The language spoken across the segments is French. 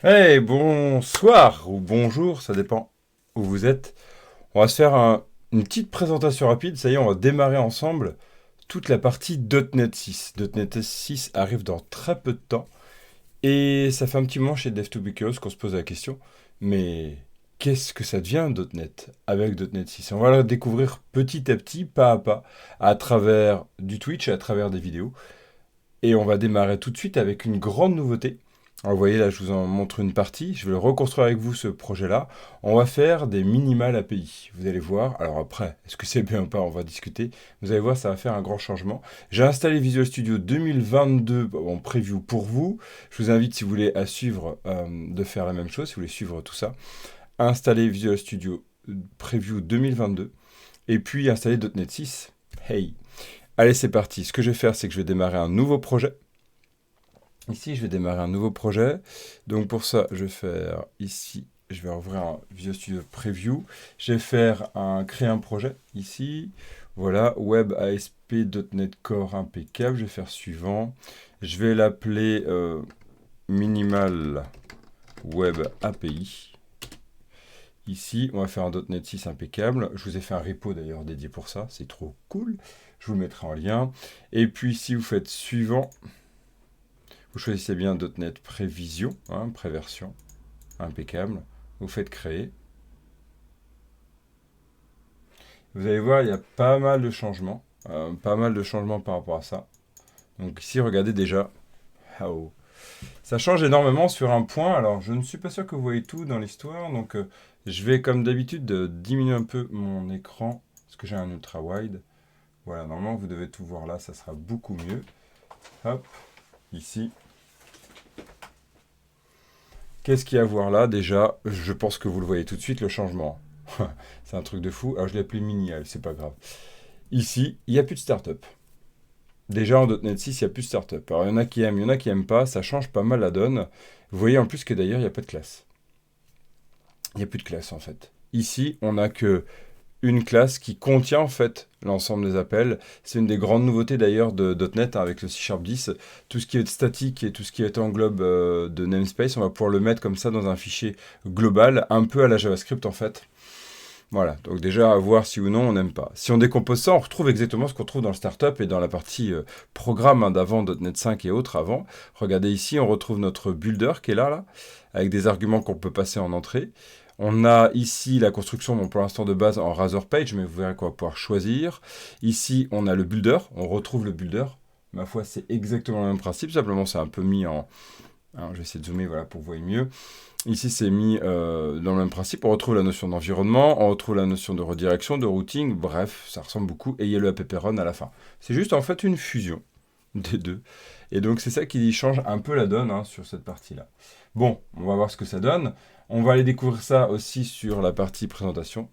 Hey, bonsoir ou bonjour, ça dépend où vous êtes. On va se faire une petite présentation rapide. Ça y est, on va démarrer ensemble toute la partie .NET 6. .NET 6 arrive dans très peu de temps. Et ça fait un petit moment chez Dev2Because qu'on se pose la question. Mais qu'est-ce que ça devient .NET avec .NET 6? On va le découvrir petit à petit, pas à pas, à travers du Twitch et à travers des vidéos. Et on va démarrer tout de suite avec une grande nouveauté. Alors, vous voyez là, je vous en montre une partie. Je vais le reconstruire avec vous, ce projet-là. On va faire des minimal API. Vous allez voir. Alors après, est-ce que c'est bien ou pas? On va discuter. Vous allez voir, ça va faire un grand changement. J'ai installé Visual Studio 2022 en preview pour vous. Je vous invite, si vous voulez, à suivre, de faire la même chose, si vous voulez suivre tout ça. Installer Visual Studio Preview 2022. Et puis installer .NET 6. Hey! Allez, c'est parti. Ce que je vais faire, c'est que je vais démarrer un nouveau projet. Ici, je vais démarrer un nouveau projet. Donc pour ça, je vais faire ici, je vais ouvrir un Visual Studio Preview. Je vais créer un projet ici. Voilà, Web ASP.NET Core impeccable. Je vais faire suivant. Je vais l'appeler Minimal Web API. Ici, on va faire un .NET 6 impeccable. Je vous ai fait un repo d'ailleurs dédié pour ça. C'est trop cool. Je vous le mettrai en lien. Et puis ici, vous faites suivant. Vous choisissez bien .NET Prévision, préversion, impeccable. Vous faites créer. Vous allez voir, il y a pas mal de changements. Pas mal de changements par rapport à ça. Donc ici, regardez déjà. Oh. Ça change énormément sur un point. Alors, je ne suis pas sûr que vous voyez tout dans l'histoire. Donc, je vais, comme d'habitude, diminuer un peu mon écran. Parce que j'ai un ultra wide. Voilà, normalement, vous devez tout voir là. Ça sera beaucoup mieux. Hop, ici. Qu'est-ce qu'il y a à voir là? Déjà, je pense que vous le voyez tout de suite, le changement. C'est un truc de fou. Alors, je l'ai appelé Minial, c'est pas grave. Ici, il n'y a plus de start-up. Déjà, en .NET 6, il n'y a plus de start-up. Alors, il y en a qui aiment, il y en a qui n'aiment pas. Ça change pas mal la donne. Vous voyez en plus que d'ailleurs, il n'y a pas de classe. Il n'y a plus de classe, en fait. Ici, on n'a que une classe qui contient en fait l'ensemble des appels. C'est une des grandes nouveautés d'ailleurs de .NET avec le C# 10. Tout ce qui est statique et tout ce qui est englobe de namespace, on va pouvoir le mettre comme ça dans un fichier global, un peu à la JavaScript en fait. Voilà, donc déjà à voir si ou non on n'aime pas. Si on décompose ça, on retrouve exactement ce qu'on trouve dans le startup et dans la partie programme d'avant, .NET 5 et autres avant. Regardez ici, on retrouve notre builder qui est là, avec des arguments qu'on peut passer en entrée. On a ici la construction, bon, pour l'instant de base en Razor Page, mais vous verrez qu'on va pouvoir choisir. Ici, on a le builder, on retrouve le builder. Ma foi, c'est exactement le même principe, simplement c'est un peu mis en... Alors, je vais essayer de zoomer voilà, pour que vous voyez mieux. Ici, c'est mis dans le même principe. On retrouve la notion d'environnement, on retrouve la notion de redirection, de routing. Bref, ça ressemble beaucoup. Et il y a le app run à la fin. C'est juste en fait une fusion des deux. Et donc, c'est ça qui change un peu la donne sur cette partie-là. Bon, on va voir ce que ça donne. On va aller découvrir ça aussi sur la partie présentation,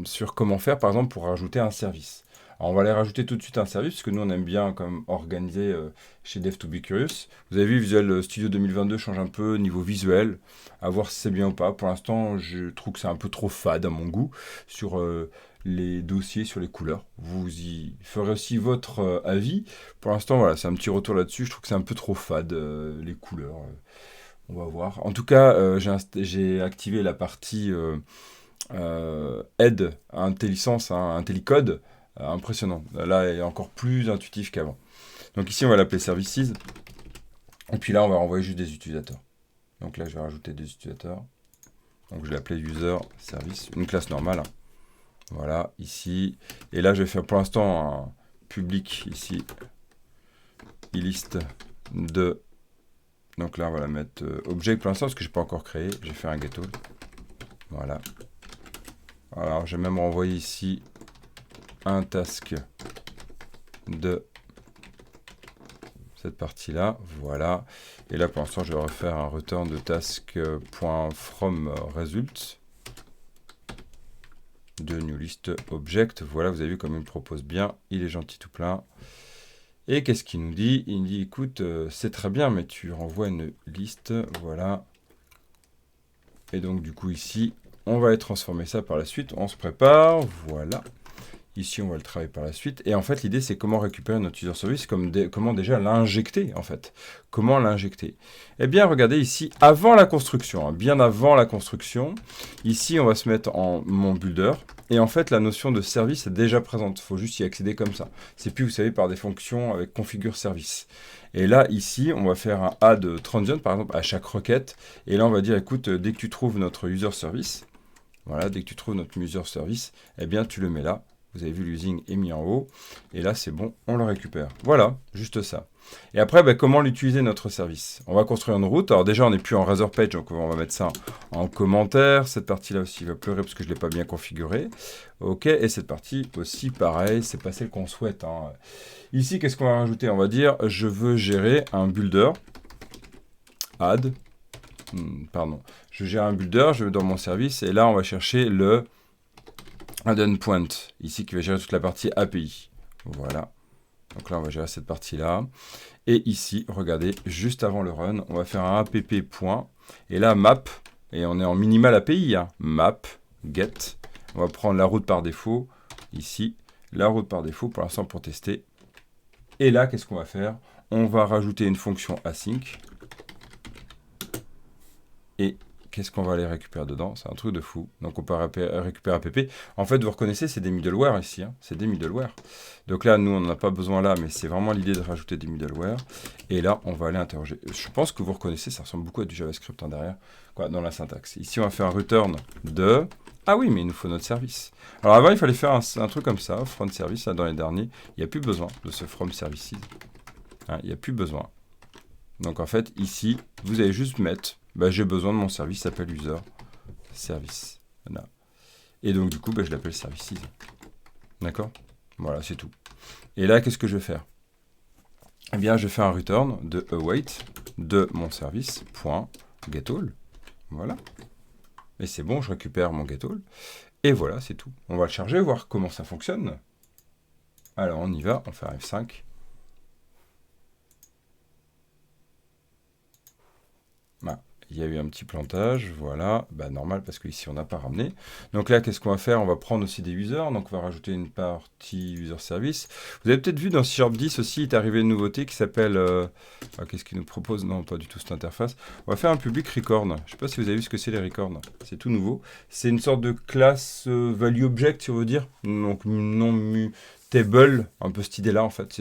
sur comment faire, par exemple, pour rajouter un service. Alors, on va aller rajouter tout de suite un service, parce que nous, on aime bien comme organiser chez Dev2BeCurious. Vous avez vu, Visual Studio 2022 change un peu niveau visuel, à voir si c'est bien ou pas. Pour l'instant, je trouve que c'est un peu trop fade à mon goût sur les dossiers, sur les couleurs. Vous y ferez aussi votre avis. Pour l'instant, voilà, c'est un petit retour là-dessus. Je trouve que c'est un peu trop fade, les couleurs. On va voir. En tout cas, j'ai activé la partie aide à IntelliSense, IntelliCode. Impressionnant. Là, elle est encore plus intuitif qu'avant. Donc ici, on va l'appeler Services. Et puis là, on va renvoyer juste des utilisateurs. Donc là, je vais rajouter des utilisateurs. Donc je vais l'appeler User Service, une classe normale. Voilà, ici. Et là, je vais faire pour l'instant un public ici. liste de... Donc là, on va la mettre objet pour l'instant, parce que je n'ai pas encore créé. J'ai fait un ghetto. Voilà. Alors, je vais même renvoyer ici un task de cette partie-là. Voilà. Et là, pour l'instant, je vais refaire un return de task.from_result de new list object. Voilà, vous avez vu comme il me propose bien. Il est gentil tout plein. Et qu'est-ce qu'il nous dit? Il nous dit, écoute, c'est très bien, mais tu renvoies une liste. Voilà. Et donc, du coup, ici, on va aller transformer ça par la suite. On se prépare. Voilà. Ici, on va le travailler par la suite. Et en fait, l'idée, c'est comment récupérer notre user service, comment déjà l'injecter, en fait. Comment l'injecter? Eh bien, regardez ici, avant la construction, hein, bien avant la construction, ici, on va se mettre en mon builder. Et en fait, la notion de service est déjà présente. Il faut juste y accéder comme ça. C'est plus, vous savez, par des fonctions avec configure service. Et là, ici, on va faire un add transient, par exemple, à chaque requête. Et là, on va dire, écoute, dès que tu trouves notre user service, voilà, dès que tu trouves notre user service, eh bien, tu le mets là. Vous avez vu, l'using est mis en haut. Et là, c'est bon, on le récupère. Voilà, juste ça. Et après, ben, comment l'utiliser, notre service? On va construire une route. Alors déjà, on n'est plus en Razor Page, donc on va mettre ça en commentaire. Cette partie-là aussi va pleurer parce que je ne l'ai pas bien configuré. OK, et cette partie aussi, pareil, c'est pas celle qu'on souhaite, hein. Ici, qu'est-ce qu'on va rajouter? On va dire, je veux gérer un builder. Add. Pardon. Je gère un builder, je vais dans mon service, et là, on va chercher le add endpoint, ici, qui va gérer toute la partie API. Voilà. Donc là, on va gérer cette partie-là. Et ici, regardez, juste avant le run, on va faire un app point. Et là, map, et on est en minimal API, hein. Map, get. On va prendre la route par défaut, ici. La route par défaut, pour l'instant, pour tester. Et là, qu'est-ce qu'on va faire? On va rajouter une fonction async. Et qu'est-ce qu'on va aller récupérer dedans? C'est un truc de fou. Donc on peut récupérer app. En fait, vous reconnaissez, c'est des middleware ici, hein. C'est des middleware. Donc là, nous, on n'en a pas besoin là, mais c'est vraiment l'idée de rajouter des middleware. Et là, on va aller interroger. Je pense que vous reconnaissez, ça ressemble beaucoup à du JavaScript, hein, derrière, quoi, dans la syntaxe. Ici, on va faire un return de... Ah oui, mais il nous faut notre service. Alors avant, il fallait faire un truc comme ça, front service, là, dans les derniers. Il n'y a plus besoin de ce from services. Hein, il n'y a plus besoin. Donc en fait, ici, vous allez juste mettre... Bah, j'ai besoin de mon service, s'appelle user service. Voilà. Et donc, du coup, bah, je l'appelle services. D'accord? Voilà, c'est tout. Et là, qu'est-ce que je vais faire? Eh bien, je fais un return de await de mon service, point, getAll. Voilà. Et c'est bon, je récupère mon getAll. Et voilà, c'est tout. On va le charger, voir comment ça fonctionne. Alors, on y va, on fait un F5. Voilà. Il y a eu un petit plantage, voilà, bah normal parce qu'ici on n'a pas ramené. Donc là, qu'est-ce qu'on va faire? On va prendre aussi des users, donc on va rajouter une partie user service. Vous avez peut-être vu dans C# 10 aussi, il est arrivé une nouveauté qui s'appelle... qu'est-ce qu'il nous propose? Non, pas du tout cette interface. On va faire un public record. Je ne sais pas si vous avez vu ce que c'est les records. C'est tout nouveau. C'est une sorte de classe value object, si on veut dire. Donc non mutable, un peu cette idée-là en fait.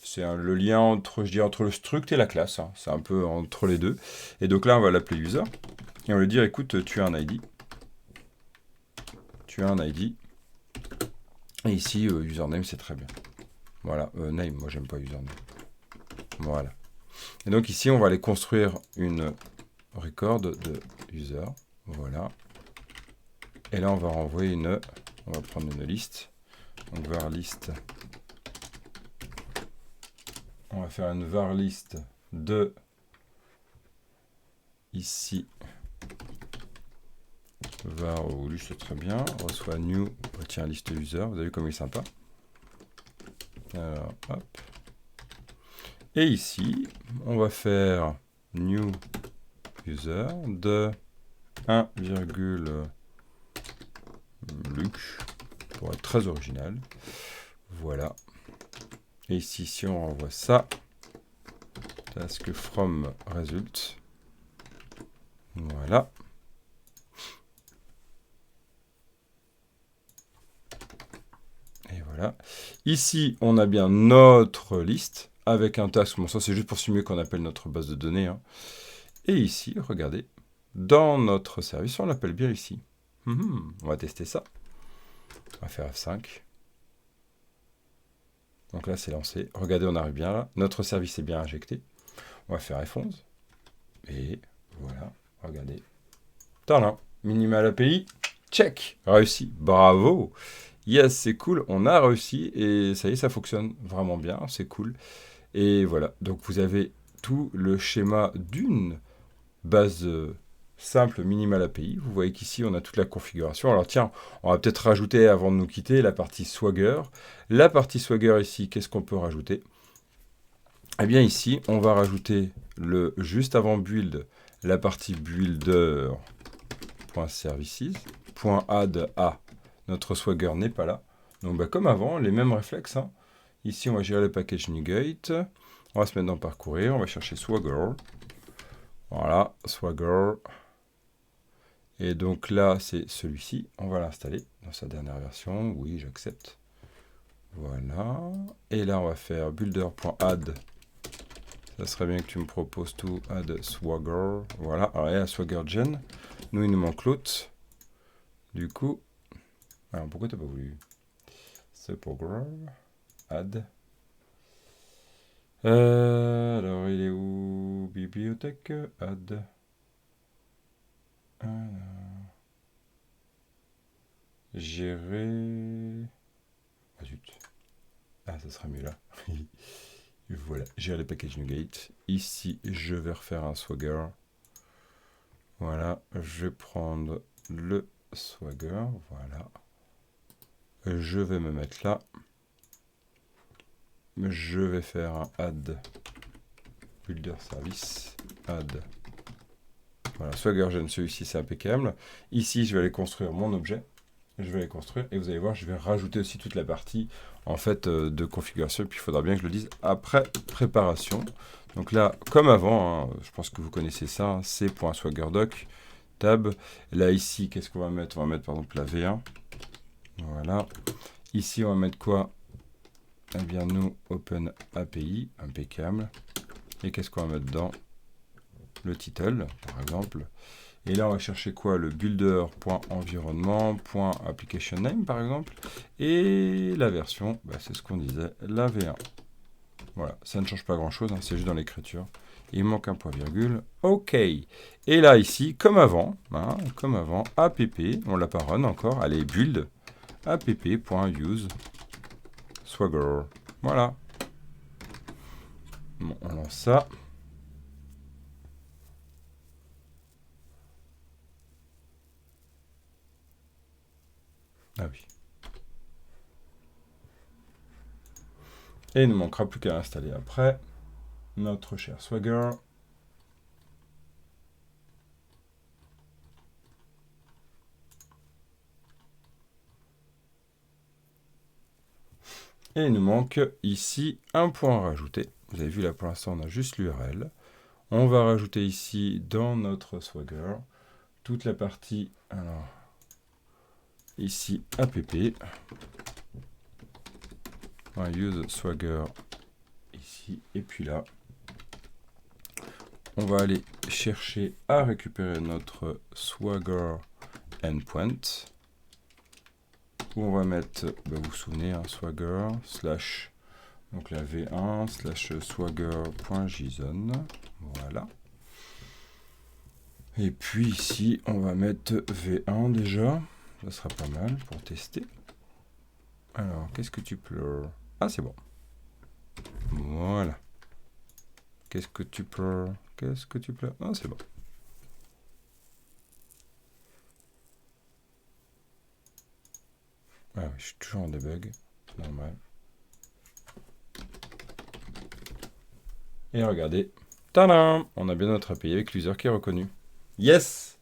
C'est le lien entre, je dirais, entre le struct et la classe. Hein. C'est un peu entre les deux. Et donc là, on va l'appeler user. Et on va lui dire, écoute, tu as un ID. Tu as un ID. Et ici, username, c'est très bien. Voilà, name, moi, j'aime pas username. Voilà. Et donc ici, on va aller construire une record de user. Voilà. Et là, on va renvoyer une... On va prendre une liste. Donc, var list... On va faire une var list de ici var liste, c'est très bien. On reçoit new, tiens, liste user. Vous avez vu comme il est sympa. Alors, hop. Et ici, on va faire new user de 1,luc pour être très original. Voilà. Et ici, si on renvoie ça, task from result. Voilà. Et voilà. Ici, on a bien notre liste avec un task. Bon, ça, c'est juste pour simuler qu'on appelle notre base de données. Hein. Et ici, regardez, dans notre service, on l'appelle bien ici. On va tester ça. On va faire F5. Donc là, c'est lancé. Regardez, on arrive bien là. Notre service est bien injecté. On va faire F11. Et voilà, regardez. Tadam, minimal API, check, réussi, bravo. Yes, c'est cool, on a réussi et ça y est, ça fonctionne vraiment bien, c'est cool. Et voilà, donc vous avez tout le schéma d'une base simple minimal API. Vous voyez qu'ici, on a toute la configuration. Alors tiens, on va peut-être rajouter, avant de nous quitter, la partie Swagger. La partie Swagger ici, qu'est-ce qu'on peut rajouter? Eh bien ici, on va rajouter le juste avant build, la partie builder.services.add à notre Swagger n'est pas là. Donc bah, comme avant, les mêmes réflexes. Hein. Ici, on va gérer le package NuGet. On va se mettre dans parcourir. On va chercher Swagger. Voilà, Swagger. Et donc là, c'est celui-ci. On va l'installer dans sa dernière version. Oui, j'accepte. Voilà. Et là, on va faire builder.add. Ça serait bien que tu me proposes tout. Add Swagger. Voilà. Alors, il y a Swagger Gen. Nous, il nous manque l'autre. Du coup... Alors, pourquoi t'as pas voulu? C'est pour grave. Add. Alors, il est où? Bibliothèque. Add. Gérer. Ah zut. Ah, ça sera mieux là. Voilà, gérer les packages NuGet. Ici, je vais refaire un Swagger. Voilà, je vais prendre le Swagger. Voilà. Je vais me mettre là. Je vais faire un add builder service. Add. Voilà, Swagger Gen, celui-ci, c'est impeccable. Ici, je vais aller construire mon objet. Je vais les construire et vous allez voir, je vais rajouter aussi toute la partie en fait de configuration. Et puis il faudra bien que je le dise après préparation. Donc là, comme avant, hein, je pense que vous connaissez ça, hein, c.swaggerdoc, tab. Là ici, qu'est-ce qu'on va mettre? On va mettre par exemple la V1. Voilà. Ici, on va mettre quoi? Eh bien, nous, Open API, impeccable. Et qu'est-ce qu'on va mettre dedans? Le title, par exemple. Et là, on va chercher quoi? Le builder.environnement.application name, par exemple. Et la version, bah, c'est ce qu'on disait, la V1. Voilà, ça ne change pas grand-chose, hein, c'est juste dans l'écriture. Il manque un point virgule. OK. Et là, ici, comme avant, app, on l'a pas run encore, allez, build, app.use Swagger. Voilà. Bon, on lance ça. Ah oui. Et il ne manquera plus qu'à installer après notre cher Swagger. Et il nous manque ici un point à rajouter. Vous avez vu là pour l'instant on a juste l'URL. On va rajouter ici dans notre Swagger toute la partie, alors ici app. On va use Swagger ici et puis là. On va aller chercher à récupérer notre Swagger endpoint. Où on va mettre, bah vous vous souvenez, un Swagger slash, donc la V1 slash swagger.json. Voilà. Et puis ici, on va mettre V1 déjà. Ça sera pas mal pour tester. Alors, qu'est-ce que tu pleures? Ah, c'est bon. Voilà. Qu'est-ce que tu pleures? Qu'est-ce que tu pleures? Ah, c'est bon. Ah oui, je suis toujours en debug. Normal. Et regardez. Tadam! On a bien notre API avec l'user qui est reconnu. Yes!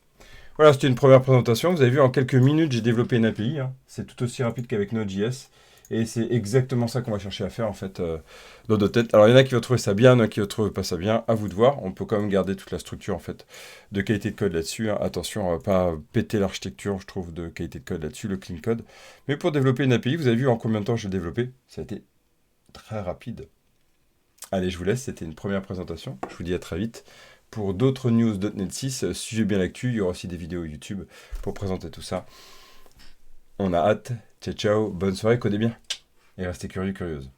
Voilà, c'était une première présentation. Vous avez vu, en quelques minutes, j'ai développé une API. Hein. C'est tout aussi rapide qu'avec Node.js. Et c'est exactement ça qu'on va chercher à faire, en fait, dans notre tête. Alors, il y en a qui vont trouver ça bien, il y en a qui vont trouver pas ça bien. À vous de voir. On peut quand même garder toute la structure, en fait, de qualité de code là-dessus. Hein. Attention, on va pas péter l'architecture, je trouve, de qualité de code là-dessus, le clean code. Mais pour développer une API, vous avez vu en combien de temps je l'ai développé? Ça a été très rapide. Allez, je vous laisse. C'était une première présentation. Je vous dis à très vite. Pour d'autres news .NET 6, suivez bien l'actu. Il y aura aussi des vidéos YouTube pour présenter tout ça. On a hâte. Ciao, ciao. Bonne soirée, codez bien. Et restez curieux, curieuse.